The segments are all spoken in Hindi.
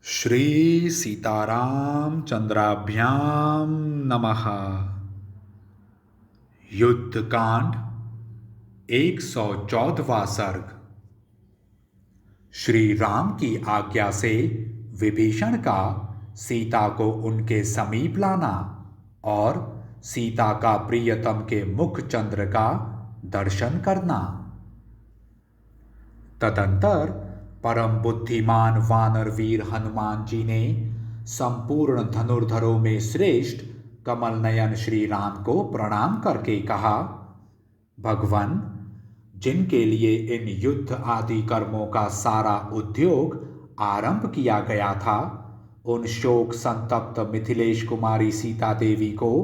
श्री सीताराम चंद्राभ्याम नमः। युद्ध कांड 114वां सर्ग। श्री राम की आज्ञा से विभीषण का सीता को उनके समीप लाना और सीता का प्रियतम के मुख चंद्र का दर्शन करना। तदंतर परम बुद्धिमान वानर वीर हनुमान जी ने संपूर्ण धनुर्धरों में श्रेष्ठ कमल नयन श्री राम को प्रणाम करके कहा, भगवन, जिनके लिए इन युद्ध आदि कर्मों का सारा उद्योग आरंभ किया गया था, उन शोक संतप्त मिथिलेश कुमारी सीता देवी को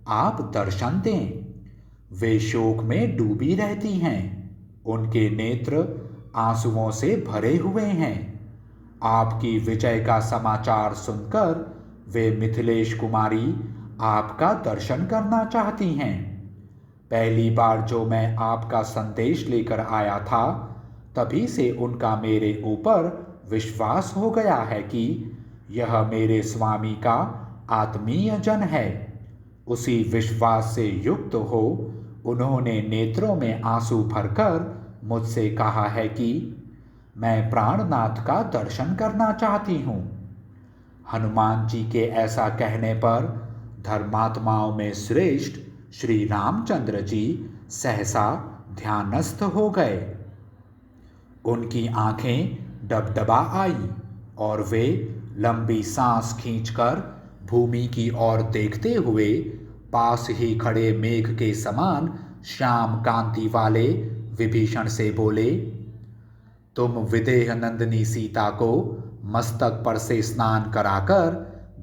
आप दर्शन दें। वे शोक में डूबी रहती हैं, उनके नेत्र आंसुओं से भरे हुए हैं। आपकी विजय का समाचार सुनकर वे मिथिलेश कुमारी आपका दर्शन करना चाहती हैं। पहली बार जो मैं आपका संदेश लेकर आया था, तभी से उनका मेरे ऊपर विश्वास हो गया है कि यह मेरे स्वामी का आत्मीय जन है। उसी विश्वास से युक्त हो उन्होंने नेत्रों में आंसू भरकर मुझसे कहा है कि मैं प्राणनाथ का दर्शन करना चाहती हूँ। हनुमान जी के ऐसा कहने पर धर्मात्माओं में श्रेष्ठ श्री रामचंद्र जी सहसा ध्यानस्थ हो गए। उनकी आंखें डबडबा आई और वे लंबी सांस खींचकर भूमि की ओर देखते हुए पास ही खड़े मेघ के समान श्याम कांति वाले विभीषण से बोले, तुम विदेह नंदिनी सीता को मस्तक पर से स्नान कराकर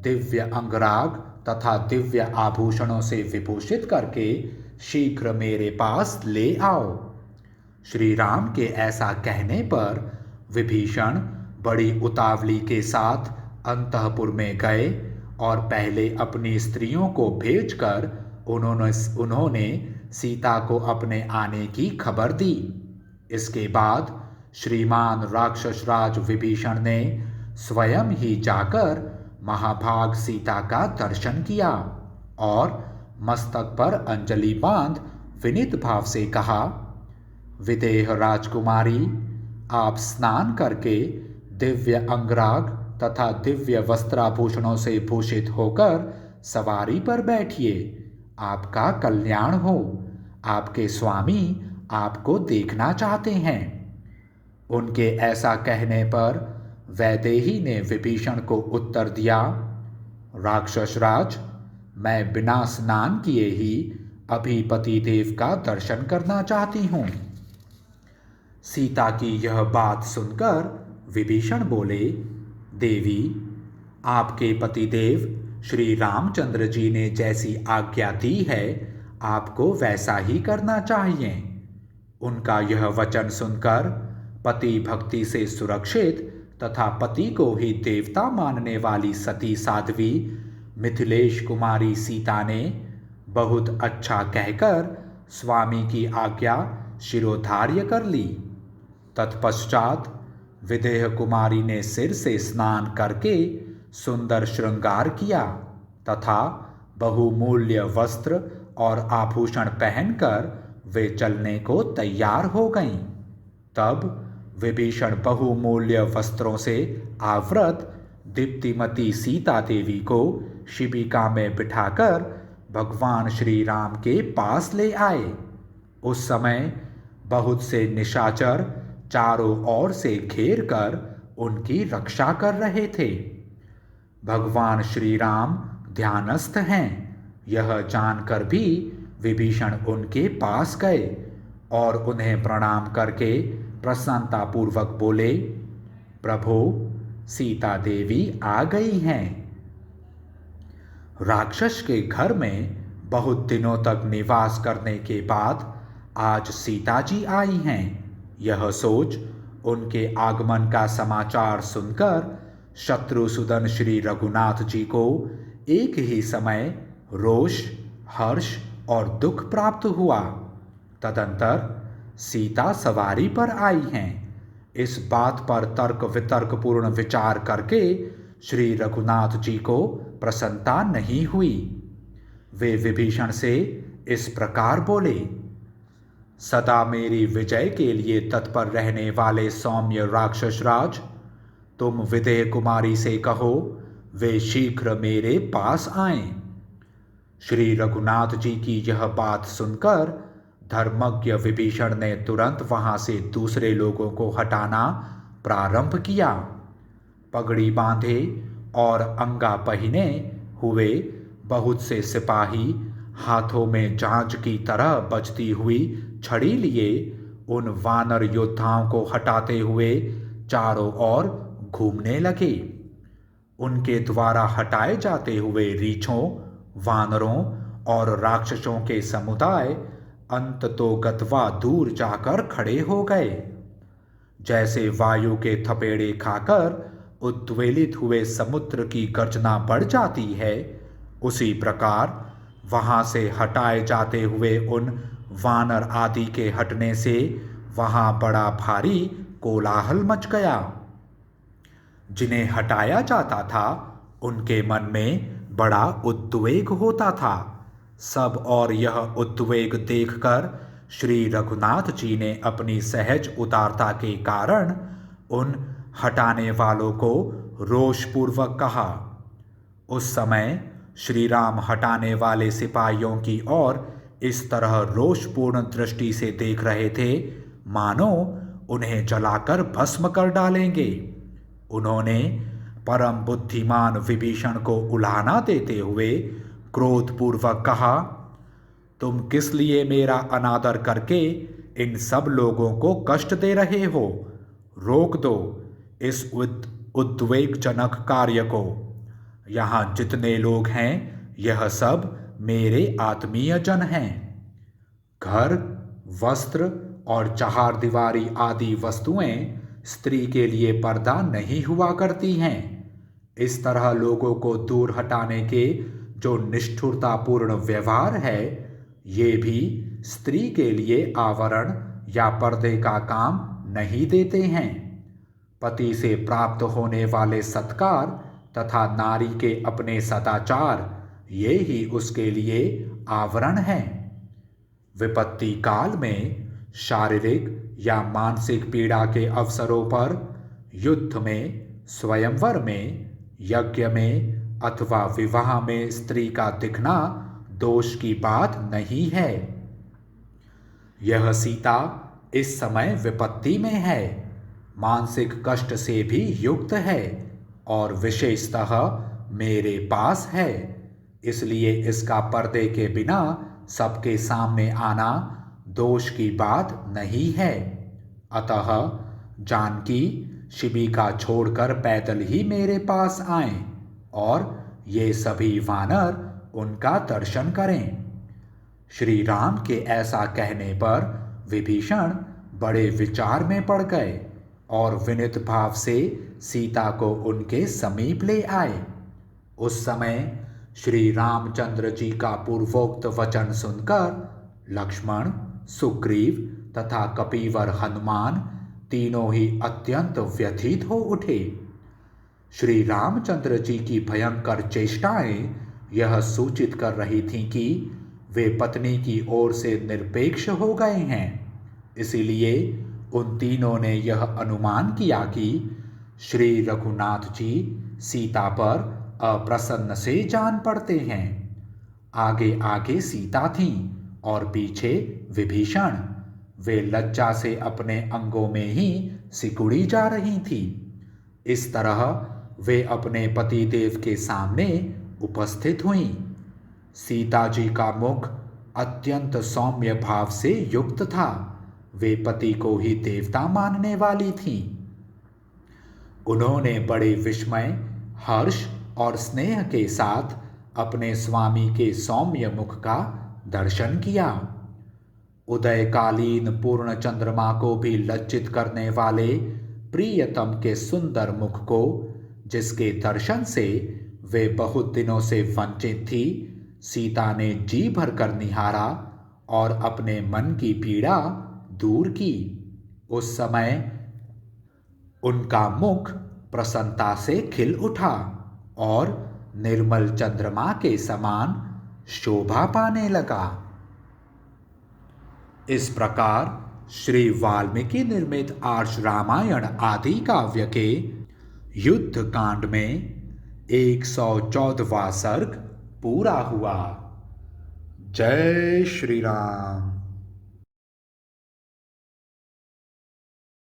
दिव्य अंगराग तथा दिव्य आभूषणों से विभूषित करके शीघ्र मेरे पास ले आओ। श्री राम के ऐसा कहने पर विभीषण बड़ी उतावली के साथ अंतःपुर में गए और पहले अपनी स्त्रियों को भेजकर उन्होंने सीता को अपने आने की खबर दी। इसके बाद श्रीमान राक्षसराज विभीषण ने स्वयं ही जाकर महाभाग सीता का दर्शन किया और मस्तक पर अंजलि बांध विनीत भाव से कहा, विदेह राजकुमारी, आप स्नान करके दिव्य अंगराग तथा दिव्य वस्त्राभूषणों से भूषित होकर सवारी पर बैठिए। आपका कल्याण हो। आपके स्वामी आपको देखना चाहते हैं। उनके ऐसा कहने पर वैदेही ने विभीषण को उत्तर दिया, राक्षसराज, मैं बिना स्नान किए ही अभी पतिदेव का दर्शन करना चाहती हूँ। सीता की यह बात सुनकर विभीषण बोले, देवी, आपके पतिदेव श्री रामचंद्र जी ने जैसी आज्ञा दी है, आपको वैसा ही करना चाहिए। उनका यह वचन सुनकर पति भक्ति से सुरक्षित तथा पति को ही देवता मानने वाली सती साध्वी मिथिलेश कुमारी सीता ने बहुत अच्छा कहकर स्वामी की आज्ञा शिरोधार्य कर ली। तत्पश्चात विदेह कुमारी ने सिर से स्नान करके सुंदर श्रृंगार किया तथा बहुमूल्य वस्त्र और आभूषण पहनकर वे चलने को तैयार हो गईं। तब विभीषण बहुमूल्य वस्त्रों से आवृत दीप्तिमती सीता देवी को शिबिका में बिठाकर भगवान श्री राम के पास ले आए। उस समय बहुत से निशाचर चारों ओर से घेर कर उनकी रक्षा कर रहे थे। भगवान श्री राम ध्यानस्थ हैं, यह जानकर भी विभीषण उनके पास गए और उन्हें प्रणाम करके प्रसन्नतापूर्वक बोले, प्रभो, सीता देवी आ गई हैं। राक्षस के घर में बहुत दिनों तक निवास करने के बाद आज सीता जी आई हैं। यह सोच उनके आगमन का समाचार सुनकर शत्रुसूदन श्री रघुनाथ जी को एक ही समय रोष, हर्ष और दुख प्राप्त हुआ। तदंतर सीता सवारी पर आई हैं। इस बात पर तर्क वितर्क पूर्ण विचार करके श्री रघुनाथ जी को प्रसन्नता नहीं हुई। वे विभीषण से इस प्रकार बोले, सदा मेरी विजय के लिए तत्पर रहने वाले सौम्य राक्षस राज, तुम विदेह कुमारी से कहो वे शीघ्र मेरे पास आएं। श्री रघुनाथ जी की यह बात सुनकर धर्मज्ञ विभीषण ने तुरंत वहां से दूसरे लोगों को हटाना प्रारंभ किया। पगड़ी बांधे और अंगा पहने हुए बहुत से सिपाही हाथों में जांच की तरह बजती हुई छड़ी लिए उन वानर योद्धाओं को हटाते हुए चारों ओर घूमने लगे। उनके द्वारा हटाए जाते हुए रीछों, वानरों और राक्षसों के समुदाय अंततोगत्वा दूर जाकर खड़े हो गए। जैसे वायु के थपेड़े खाकर उद्वेलित हुए समुद्र की गर्जना बढ़ जाती है, उसी प्रकार वहां से हटाए जाते हुए उन वानर आदि के हटने से वहां बड़ा भारी कोलाहल मच गया। जिन्हें हटाया जाता था उनके मन में बड़ा उद्वेग होता था। सब और यह उद्वेग देखकर श्री रघुनाथ जी ने अपनी सहज उदारता के कारण उन हटाने वालों को रोषपूर्वक कहा। उस समय श्री राम हटाने वाले सिपाहियों की ओर इस तरह रोषपूर्ण दृष्टि से देख रहे थे मानो उन्हें जलाकर भस्म कर डालेंगे। उन्होंने परम बुद्धिमान विभीषण को उलाहना देते हुए क्रोधपूर्वक कहा, तुम किस लिए मेरा अनादर करके इन सब लोगों को कष्ट दे रहे हो? रोक दो इस उद्वेगजनक कार्य को। यहाँ जितने लोग हैं यह सब मेरे आत्मीय जन हैं। घर, वस्त्र और चहारदीवारी आदि वस्तुएं स्त्री के लिए पर्दा नहीं हुआ करती हैं। इस तरह लोगों को दूर हटाने के जो निष्ठुरतापूर्ण व्यवहार है, ये भी स्त्री के लिए आवरण या पर्दे का काम नहीं देते हैं। पति से प्राप्त होने वाले सत्कार तथा नारी के अपने सदाचार, ये ही उसके लिए आवरण है। विपत्ति काल में शारीरिक या मानसिक पीड़ा के अवसरों पर, युद्ध में, स्वयंवर में, यज्ञ में अथवा विवाह में स्त्री का दिखना दोष की बात नहीं है। यह सीता इस समय विपत्ति में है, मानसिक कष्ट से भी युक्त है और विशेषतः मेरे पास है, इसलिए इसका पर्दे के बिना सबके सामने आना दोष की बात नहीं है। अतः जानकी शिबिका छोड़कर पैदल ही मेरे पास आएं और ये सभी वानर उनका दर्शन करें। श्री राम के ऐसा कहने पर विभीषण बड़े विचार में पड़ गए और विनीत भाव से सीता को उनके समीप ले आए। उस समय श्री रामचंद्र जी का पूर्वोक्त वचन सुनकर लक्ष्मण, सुग्रीव तथा कपीवर हनुमान तीनों ही अत्यंत व्यथित हो उठे। श्री रामचंद्र जी की भयंकर चेष्टाएं यह सूचित कर रही थीं कि वे पत्नी की ओर से निरपेक्ष हो गए हैं। इसीलिए उन तीनों ने यह अनुमान किया कि श्री रघुनाथ जी सीता पर अप्रसन्न से जान पड़ते हैं। आगे आगे सीता थी और पीछे विभीषण। वे लज्जा से अपने अंगों में ही सिकुड़ी जा रही थी। इस तरह वे अपने पतिदेव के सामने उपस्थित हुईं। सीता जी का मुख अत्यंत सौम्य भाव से युक्त था। वे पति को ही देवता मानने वाली थीं। उन्होंने बड़े विस्मय, हर्ष और स्नेह के साथ अपने स्वामी के सौम्य मुख का दर्शन किया। उदयकालीन पूर्ण चंद्रमा को भी लज्जित करने वाले प्रियतम के सुंदर मुख को, जिसके दर्शन से वे बहुत दिनों से वंचित थी, सीता ने जी भर कर निहारा और अपने मन की पीड़ा दूर की। उस समय उनका मुख प्रसन्नता से खिल उठा और निर्मल चंद्रमा के समान शोभा पाने लगा। इस प्रकार श्री वाल्मीकि निर्मित आर्ष रामायण आदि काव्य के युद्ध कांड में 114वां सर्ग पूरा हुआ। जय श्री राम।